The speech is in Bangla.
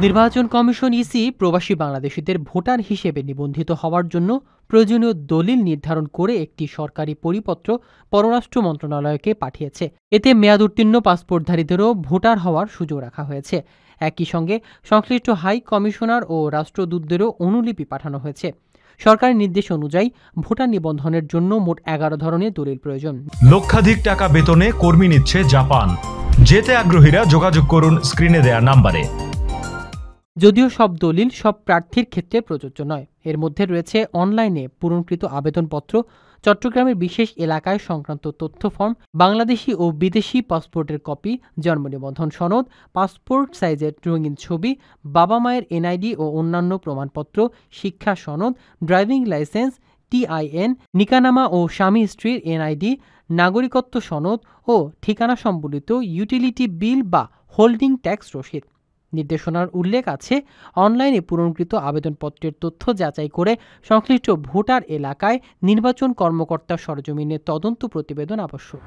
নির্বাচন কমিশন ইসি প্রবাসী বাংলাদেশিদের ভোটার হিসেবে নিবন্ধিত হওয়ার জন্য প্রয়োজনীয় দলিল নির্ধারণ করে একটি সরকারি পরিপত্র পররাষ্ট্র মন্ত্রণালয়কে পাঠিয়েছে। এতে মেয়াদ উত্তীর্ণ পাসপোর্টধারীদেরও ভোটার হওয়ার সুযোগ রাখা হয়েছে। একই সঙ্গে সংশ্লিষ্ট হাই কমিশনার ও রাষ্ট্রদূতদেরও অনুলিপি পাঠানো হয়েছে। সরকারি নির্দেশ অনুযায়ী ভোটার নিবন্ধনের জন্য মোট 11 ধরনের দলিল প্রয়োজন। লক্ষাধিক টাকা বেতনে কর্মী নিচ্ছে জাপান। যেতে আগ্রহীরা যোগাযোগ করুন স্ক্রিনে দেয়া নাম্বারে। যদিও সব দলিল সব প্রার্থীর ক্ষেত্রে প্রযোজ্য নয়। এর মধ্যে রয়েছে অনলাইনে পূরণকৃত আবেদনপত্র, চট্টগ্রামের বিশেষ এলাকায় সংক্রান্ত তথ্য ফর্ম, বাংলাদেশি ও বিদেশি পাসপোর্টের কপি, জন্ম নিবন্ধন সনদ, পাসপোর্ট সাইজের রঙিন ছবি, বাবা মায়ের এনআইডি ও অন্যান্য প্রমাণপত্র, শিক্ষা সনদ, ড্রাইভিং লাইসেন্স, টিআইএন, নিকানামা ও স্বামী স্ত্রীর এনআইডি, নাগরিকত্ব সনদ ও ঠিকানা সম্বলিত ইউটিলিটি বিল বা হোল্ডিং ট্যাক্স রসিদ। নির্দেশনার উল্লেখ আছে, অনলাইনে পূরণকৃত আবেদনপত্রের তথ্য যাচাই করে সংশ্লিষ্ট ভোটার এলাকায় নির্বাচন কর্মকর্তার সরজমিনে তদন্ত প্রতিবেদন আবশ্যক।